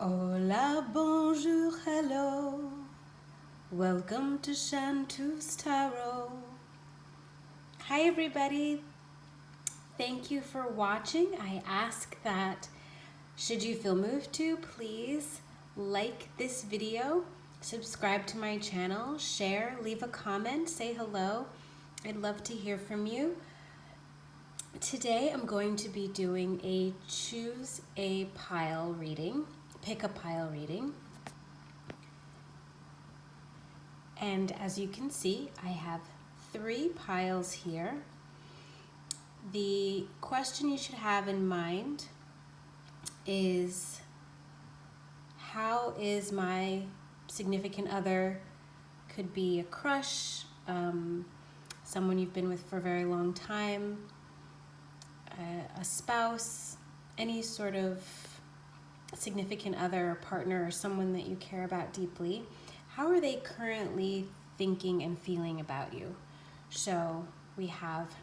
Hola, bonjour, hello. Welcome to Shantu's Tarot. Hi, everybody. Thank you for watching. I ask that, should you feel moved to, please like this video, subscribe to my channel, share, leave a comment, say hello. I'd love to hear from you. Today, I'm going to be doing a choose a pile reading, pick a pile reading. And as you can see, I have 3 piles here. The question you should have in mind is, how is my significant other? Could be a crush, someone you've been with for a very long time, a spouse, any sort of significant other or partner or someone that you care about deeply. How are they currently thinking and feeling about you? So we have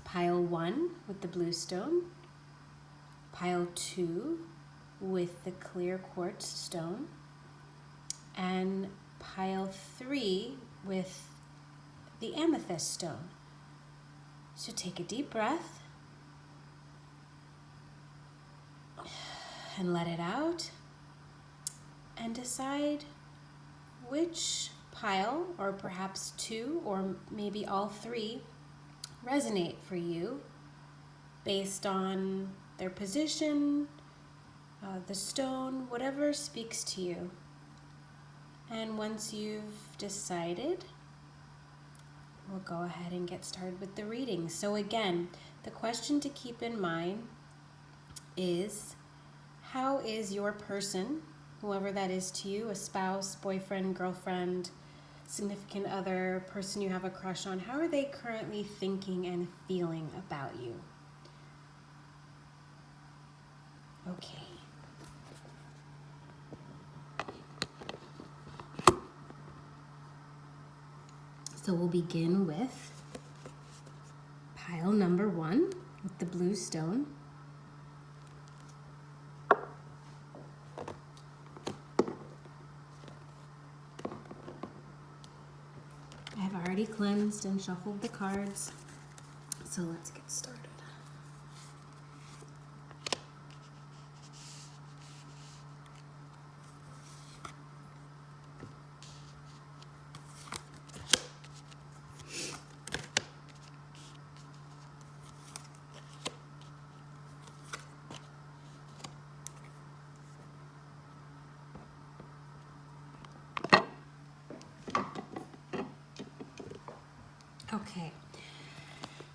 pile 1 with the bluestone, pile 2 with the clear quartz stone, and pile 3 with the amethyst stone. So take a deep breath and let it out, and decide which pile, or perhaps 2, or maybe all 3, resonate for you based on their position, the stone, whatever speaks to you. And once you've decided, we'll go ahead and get started with the reading. So again, the question to keep in mind is, how is your person, whoever that is to you, a spouse, boyfriend, girlfriend, significant other, person you have a crush on, how are they currently thinking and feeling about you? Okay. So we'll begin with pile number 1 with the blue stone. I've already cleansed and shuffled the cards, so let's get started. Okay,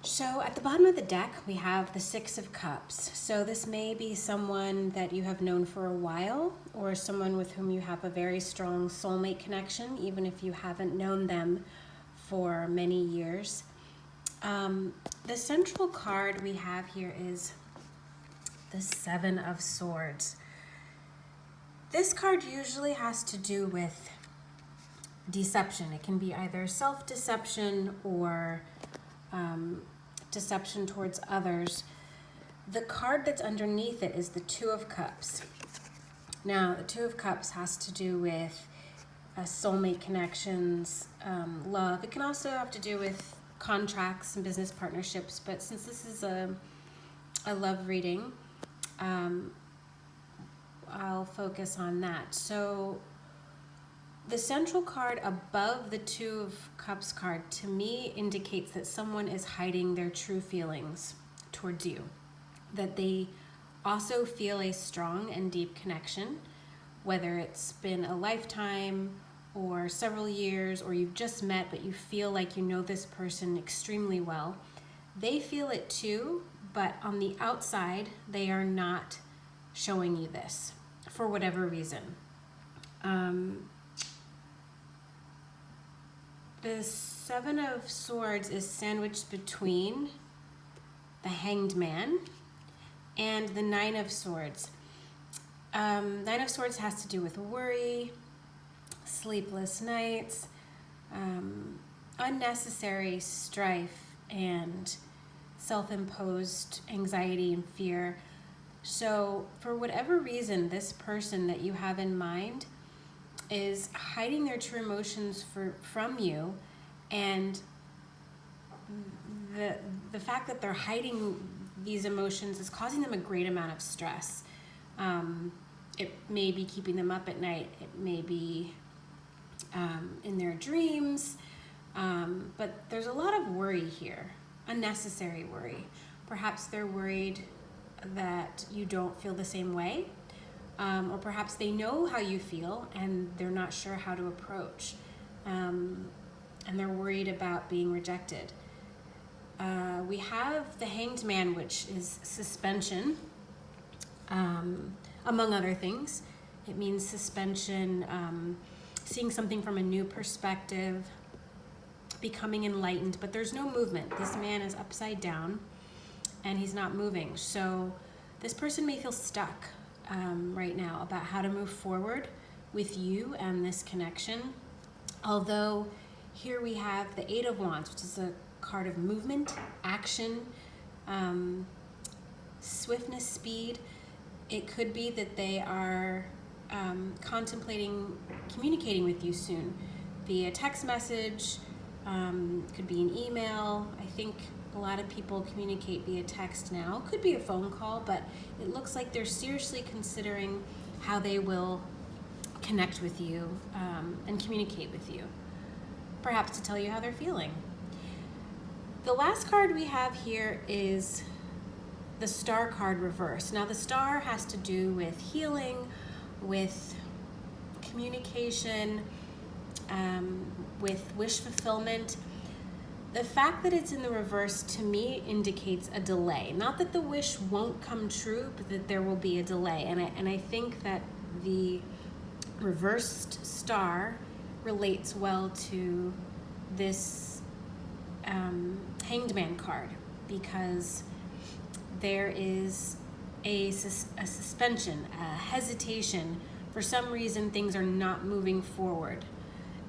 so at the bottom of the deck, we have the 6 of Cups. So this may be someone that you have known for a while, or someone with whom you have a very strong soulmate connection, even if you haven't known them for many years. The central card we have here is the 7 of Swords. This card usually has to do with deception. It can be either self-deception or deception towards others. The card that's underneath it is the 2 of Cups. Now, the 2 of Cups has to do with soulmate connections, love. It can also have to do with contracts and business partnerships, but since this is a love reading, I'll focus on that. So the central card above the 2 of Cups card, to me, indicates that someone is hiding their true feelings towards you, that they also feel a strong and deep connection, whether it's been a lifetime or several years, or you've just met but you feel like you know this person extremely well. They feel it too, but on the outside, they are not showing you this for whatever reason. The 7 of Swords is sandwiched between the Hanged Man and the 9 of Swords. 9 of Swords has to do with worry, sleepless nights, unnecessary strife, and self-imposed anxiety and fear. So for whatever reason, this person that you have in mind is hiding their true emotions from you, and the fact that they're hiding these emotions is causing them a great amount of stress. It may be keeping them up at night. It may be in their dreams. But there's a lot of worry here, unnecessary worry. Perhaps they're worried that you don't feel the same way, or perhaps they know how you feel and they're not sure how to approach, and they're worried about being rejected. We have the Hanged Man, which is suspension, among other things. It means suspension, seeing something from a new perspective, becoming enlightened, but there's no movement. This man is upside down and he's not moving. So this person may feel stuck right now about how to move forward with you and this connection. Although here we have the Eight of Wands, which is a card of movement, action, swiftness, speed. It could be that they are contemplating communicating with you soon via text message, could be an email. I think a lot of people communicate via text now. Could be a phone call, but it looks like they're seriously considering how they will connect with you and communicate with you, perhaps to tell you how they're feeling. The last card we have here is the Star card reversed. Now the Star has to do with healing, with communication, with wish fulfillment. The fact that it's in the reverse to me indicates a delay. Not that the wish won't come true, but that there will be a delay. And I think that the reversed Star relates well to this Hanged Man card, because there is a suspension, a hesitation. For some reason, things are not moving forward.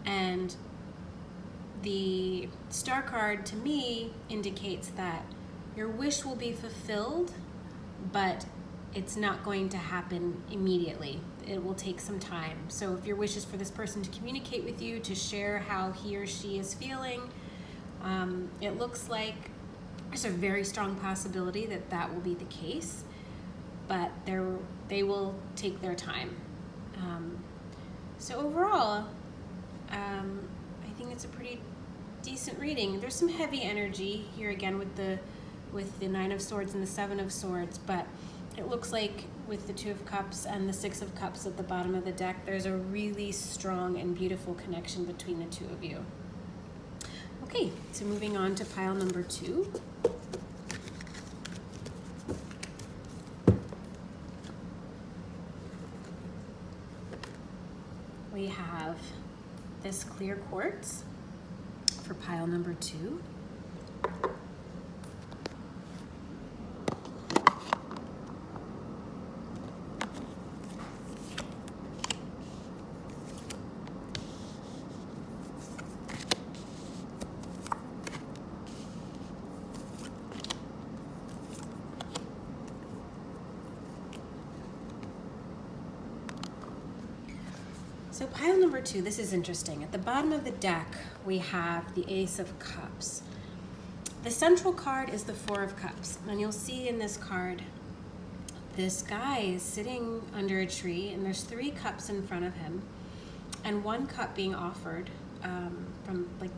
And the Star card to me indicates that your wish will be fulfilled, but it's not going to happen immediately. It will take some time. So if your wish is for this person to communicate with you, to share how he or she is feeling, it looks like there's a very strong possibility that that will be the case, but they will take their time. So overall, I think it's a pretty decent reading. There's some heavy energy here again with the Nine of Swords and the Seven of Swords, but it looks like with the Two of Cups and the Six of Cups at the bottom of the deck, there's a really strong and beautiful connection between the two of you. Okay, so moving on to pile number 2. We have this clear quartz for pile number 2. So pile number 2, this is interesting. At the bottom of the deck, we have the Ace of Cups. The central card is the Four of Cups. And you'll see in this card, this guy is sitting under a tree, and there's 3 cups in front of him, and 1 cup being offered from like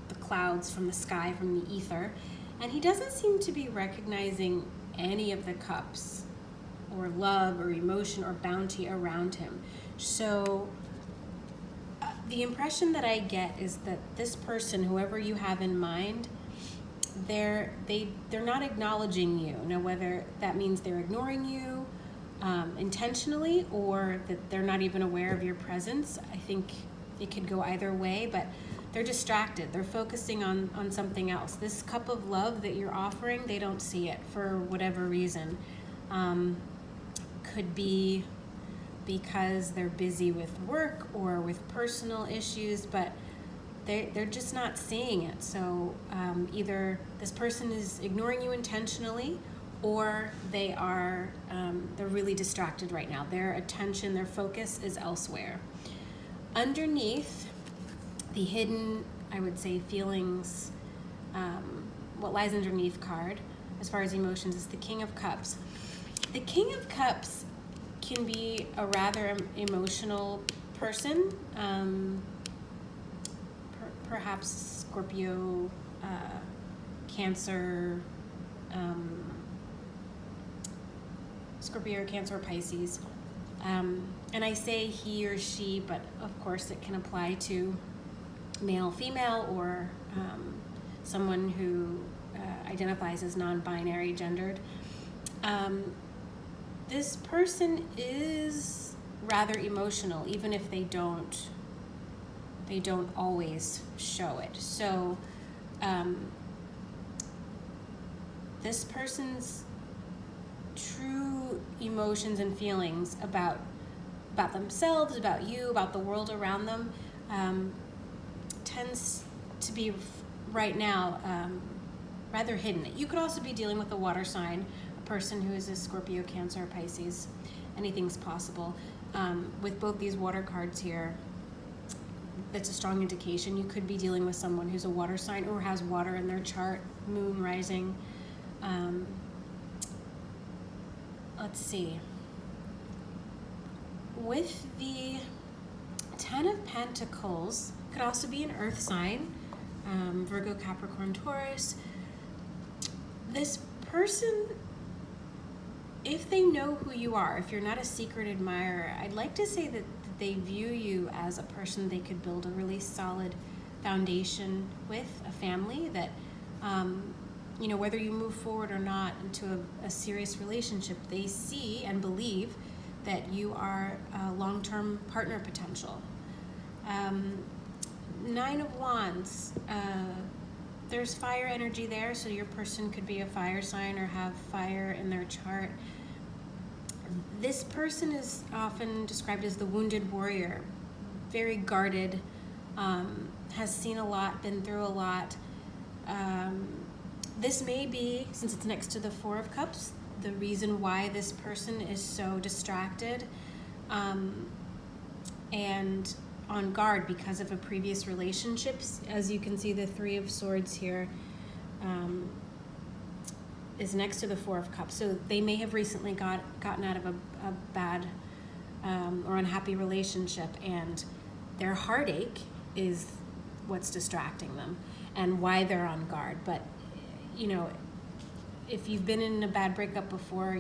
the clouds, from the sky, from the ether. And he doesn't seem to be recognizing any of the cups, or love, or emotion, or bounty around him. So the impression that I get is that this person, whoever you have in mind, they're not acknowledging you. Now, whether that means they're ignoring you intentionally, or that they're not even aware of your presence, I think it could go either way, but they're distracted. They're focusing on something else. This cup of love that you're offering, they don't see it for whatever reason. Could be because they're busy with work or with personal issues, but they're just not seeing it. So either this person is ignoring you intentionally, or they're really distracted right now. Their attention, their focus is elsewhere. Underneath the hidden, I would say, feelings, what lies underneath card as far as emotions is the King of Cups. The King of Cups can be a rather emotional person, perhaps Scorpio, Cancer, Cancer, Pisces. And I say he or she, but of course it can apply to male, female, or someone who identifies as non-binary, gendered. This person is rather emotional, even if they don't always show it. So this person's true emotions and feelings about themselves, about you, about the world around them, tends to be right now rather hidden. You could also be dealing with a water sign, a person who is a Scorpio, Cancer, Pisces. Anything's possible. With both these water cards here, that's a strong indication. You could be dealing with someone who's a water sign or has water in their chart, moon, rising. Let's see. With the Ten of Pentacles, could also be an earth sign, Virgo, Capricorn, Taurus. This person, if they know who you are, if you're not a secret admirer, I'd like to say that they view you as a person they could build a really solid foundation with, a family that, whether you move forward or not into a serious relationship, they see and believe that you are a long-term partner potential. Nine of Wands, there's fire energy there, so your person could be a fire sign or have fire in their chart. This person is often described as the wounded warrior, very guarded, has seen a lot, been through a lot. This may be, since it's next to the Four of Cups, the reason why this person is so distracted and on guard because of a previous relationship. As you can see, the Three of Swords here is next to the Four of Cups. So they may have recently gotten out of a bad or unhappy relationship, and their heartache is what's distracting them and why they're on guard. But, if you've been in a bad breakup before,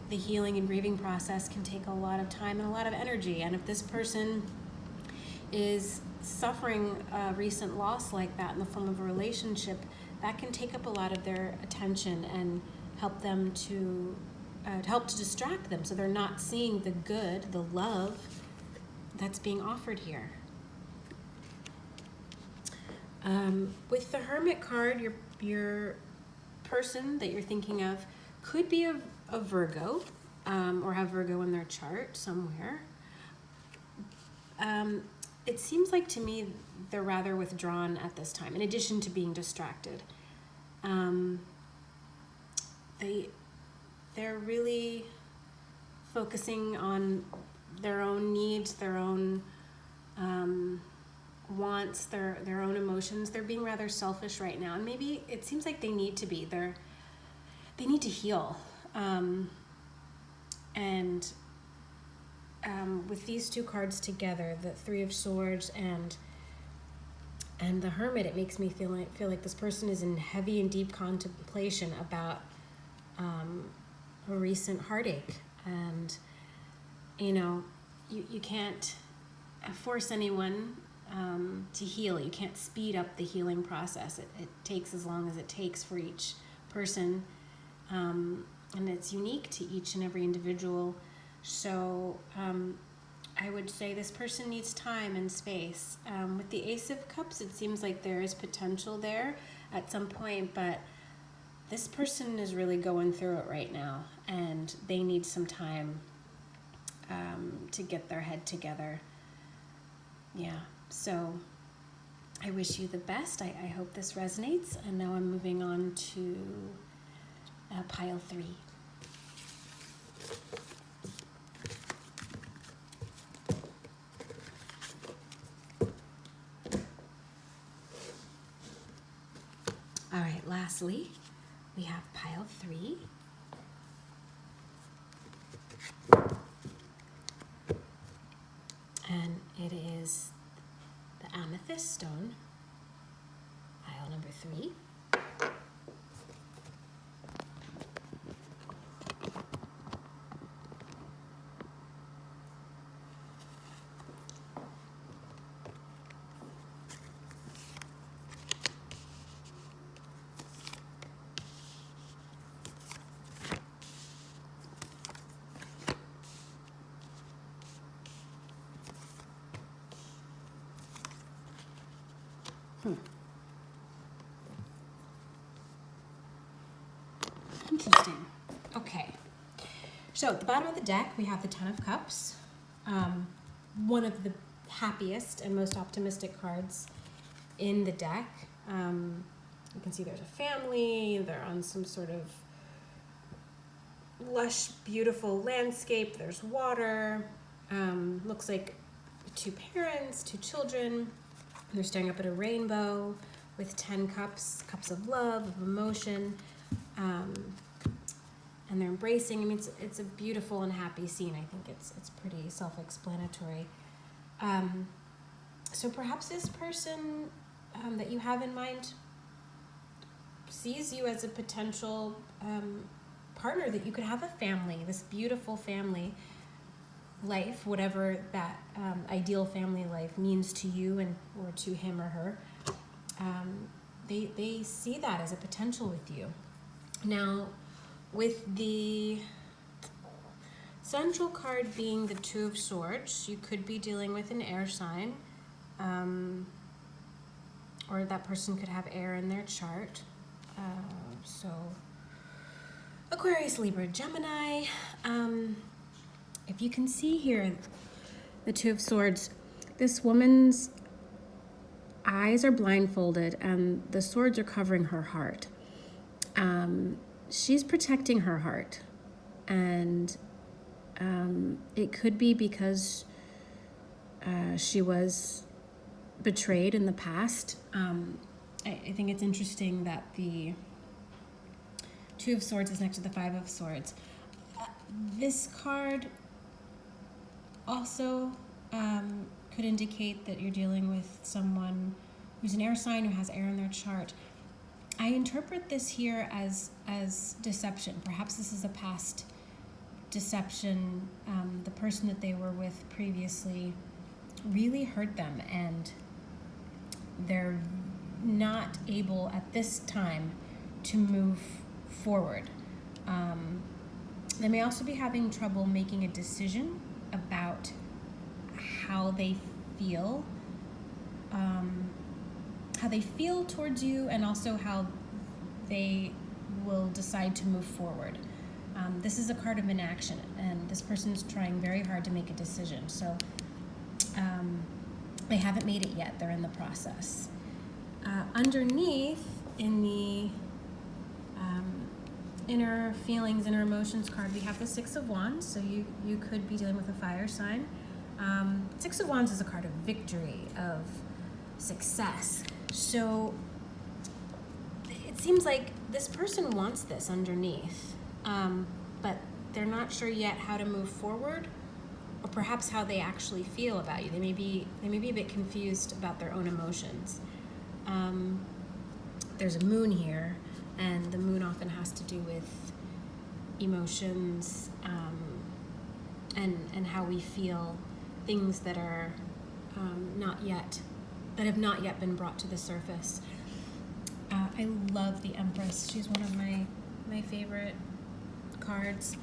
the healing and grieving process can take a lot of time and a lot of energy. And if this person is suffering a recent loss like that in the form of a relationship, that can take up a lot of their attention and help them to distract them, so they're not seeing the good, the love that's being offered here. With the Hermit card, your person that you're thinking of could be a Virgo, or have Virgo in their chart somewhere. It seems like to me they're rather withdrawn at this time, in addition to being distracted. They're really focusing on their own needs, their own wants, their own emotions. They're being rather selfish right now, and maybe it seems like they need to be. They need to heal. With these two cards together, the Three of Swords and the Hermit, it makes me feel like this person is in heavy and deep contemplation about a recent heartache. And you can't force anyone to heal. You can't speed up the healing process. It takes as long as it takes for each person, and it's unique to each and every individual. So I would say this person needs time and space. With the Ace of Cups, it seems like there is potential there at some point, but this person is really going through it right now, and they need some time to get their head together. Yeah, so I wish you the best. I hope this resonates. And now I'm moving on to pile 3. All right, lastly, we have pile 3. And it is the Amethyst stone, pile number 3. Interesting. Okay. So at the bottom of the deck, we have the Ten of Cups. One of the happiest and most optimistic cards in the deck. You can see there's a family. They're on some sort of lush, beautiful landscape. There's water. Looks like 2 parents, 2 children. They're staring up at a rainbow with 10 cups, cups of love, of emotion. And they're embracing. I mean, it's a beautiful and happy scene. I think it's pretty self-explanatory. So perhaps this person that you have in mind sees you as a potential partner, that you could have a family, this beautiful family life, whatever that ideal family life means to you and or to him or her. They see that as a potential with you. Now, with the central card being the Two of Swords, you could be dealing with an air sign, or that person could have air in their chart. So Aquarius, Libra, Gemini. If you can see here, the Two of Swords, this woman's eyes are blindfolded and the swords are covering her heart. She's protecting her heart, and it could be because she was betrayed in the past. I think it's interesting that the Two of Swords is next to the Five of Swords. This card also could indicate that you're dealing with someone who's an air sign, who has air in their chart. I interpret this here as deception. Perhaps this is a past deception. The person that they were with previously really hurt them, and they're not able at this time to move forward. They may also be having trouble making a decision about how they feel towards you, and also how they will decide to move forward. This is a card of inaction, and this person is trying very hard to make a decision. So they haven't made it yet. They're in the process. Underneath, in the inner feelings, inner emotions card, we have the Six of Wands. So you could be dealing with a fire sign. Six of Wands is a card of victory, of success. So it seems like this person wants this underneath, but they're not sure yet how to move forward, or perhaps how they actually feel about you. They may be a bit confused about their own emotions. There's a moon here, and the moon often has to do with emotions, and how we feel things that are that have not yet been brought to the surface. I love the Empress. She's one of my favorite cards.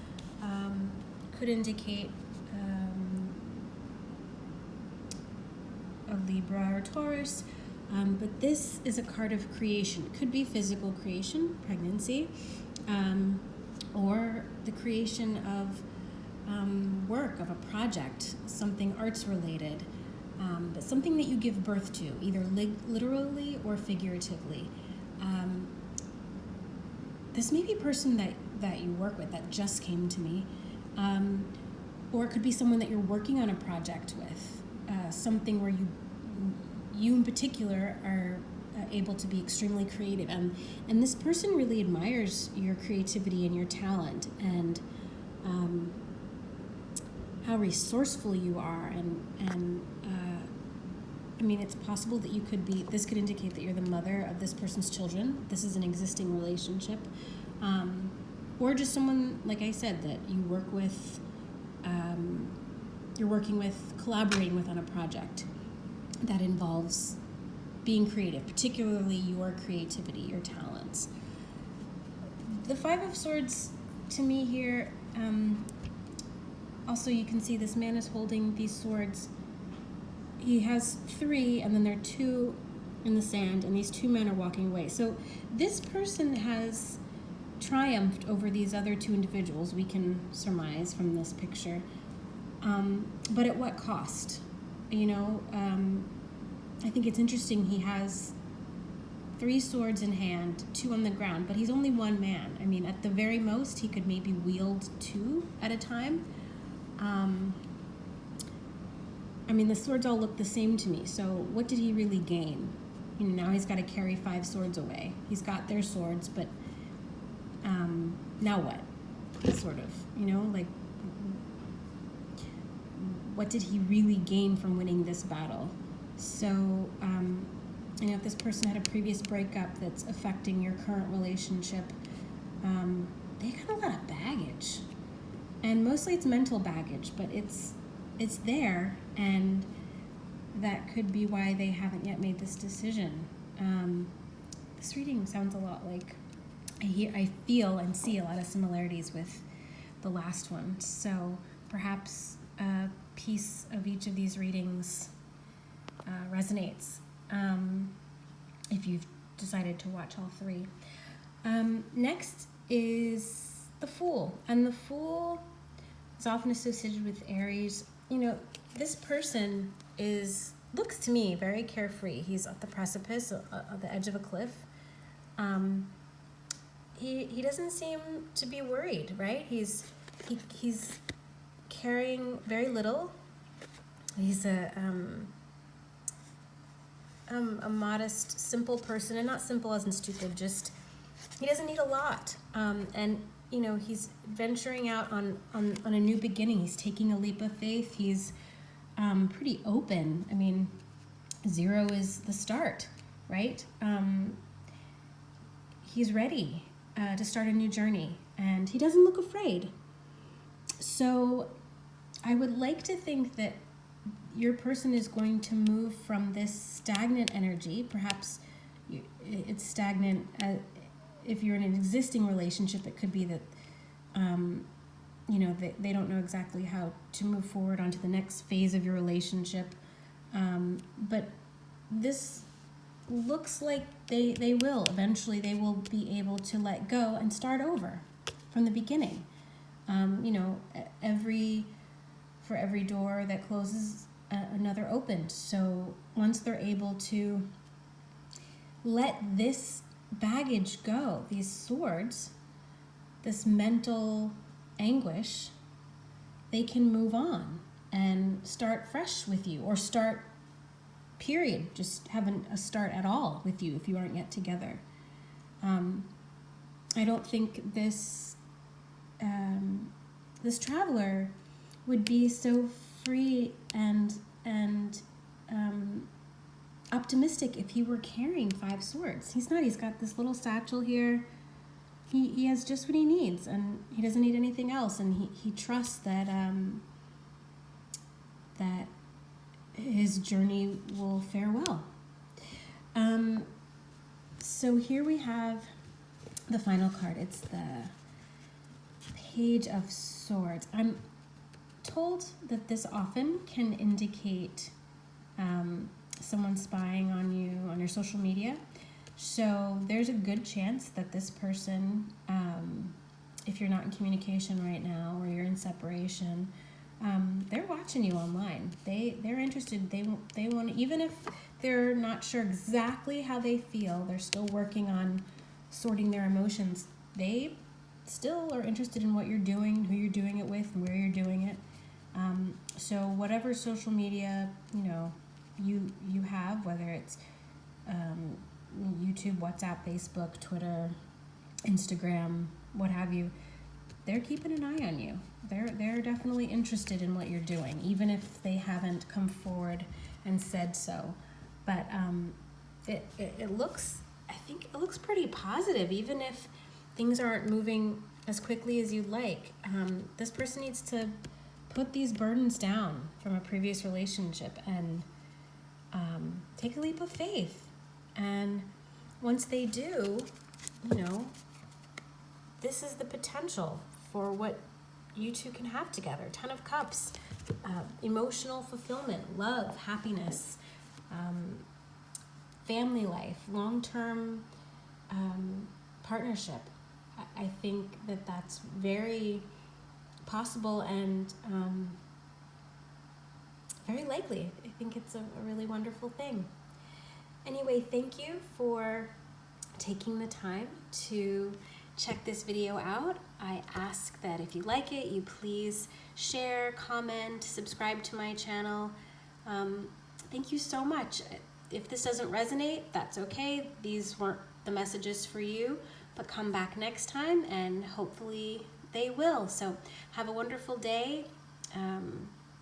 Could indicate a Libra or Taurus, but this is a card of creation. It could be physical creation, pregnancy, or the creation of work, of a project, something arts related, but something that you give birth to, either literally or figuratively. this may be a person that you work with that just came to me, or it could be someone that you're working on a project with, something where you in particular are able to be extremely creative, and this person really admires your creativity and your talent, and how resourceful you are, and I mean, it's possible that you could be, this could indicate that you're the mother of this person's children. This is an existing relationship. Or just someone, like I said, that you work with, you're working with, collaborating with on a project that involves being creative, particularly your creativity, your talents. The Five of Swords, to me here, also you can see this man is holding these swords. He has three, and then there are two in the sand, and these two men are walking away. So this person has triumphed over these other two individuals, we can surmise from this picture. But at what cost? You know, I think it's interesting, he has three swords in hand, two on the ground, but he's only one man. I mean, at the very most, he could maybe wield two at a time. I mean, the swords all look the same to me, so what did he really gain? You know, now he's got to carry 5 swords away. He's got their swords, but now what? Sort of, you know, like, what did he really gain from winning this battle? So, you know, if this person had a previous breakup that's affecting your current relationship, they got a lot of baggage. And mostly it's mental baggage, but it's there, and that could be why they haven't yet made this decision. This reading sounds a lot like, I feel and see a lot of similarities with the last one. So perhaps a piece of each of these readings resonates, if you've decided to watch all 3. Next is the Fool, and the Fool is often associated with Aries. You know, this person looks to me very carefree. He's at the precipice, at the edge of a cliff. He doesn't seem to be worried, right? He's carrying very little. He's a modest, simple person, and not simple as in stupid, just he doesn't need a lot. And you know, he's venturing out on a new beginning. He's taking a leap of faith. He's pretty open. I mean, 0 is the start, right? He's ready to start a new journey, and he doesn't look afraid. So I would like to think that your person is going to move from this stagnant energy. Perhaps it's stagnant. If you're in an existing relationship, it could be that, you know, they don't know exactly how to move forward onto the next phase of your relationship. But this looks like they will. Eventually, they will be able to let go and start over from the beginning. You know, for every door that closes, another opened. So once they're able to let this baggage go, these swords, this mental anguish, they can move on and start fresh with you, or start, period, just having a start at all with you if you aren't yet together. I don't think this traveler would be so free and optimistic if he were carrying 5 swords. He's not. He's got this little satchel here. He has just what he needs, and he doesn't need anything else, and he trusts that that his journey will fare well. So here we have the final card. It's the Page of Swords. I'm told that this often can indicate someone spying on you on your social media. So there's a good chance that this person, if you're not in communication right now, or you're in separation, they're watching you online. They're interested. They want, even if they're not sure exactly how they feel, they're still working on sorting their emotions. they still are interested in what you're doing, who you're doing it with, and where you're doing it. So whatever social media, you have, whether it's YouTube, WhatsApp, Facebook, Twitter, Instagram, what have you, they're keeping an eye on you. They're definitely interested in what you're doing, even if they haven't come forward and said so. But it looks, I think it looks pretty positive, even if things aren't moving as quickly as you'd like. This person needs to put these burdens down from a previous relationship and take a leap of faith. And once they do, this is the potential for what you two can have together. 10 of Cups, emotional fulfillment, love, happiness, family life, long-term partnership. I think that that's very possible and very likely. I think it's a really wonderful thing. Anyway, thank you for taking the time to check this video out. I ask that if you like it, you please share, comment, subscribe to my channel. Thank you so much. If this doesn't resonate, that's okay. These weren't the messages for you, but come back next time and hopefully they will. So have a wonderful day,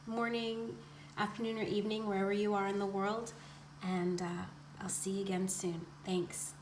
morning, afternoon, or evening, wherever you are in the world, and I'll see you again soon. Thanks.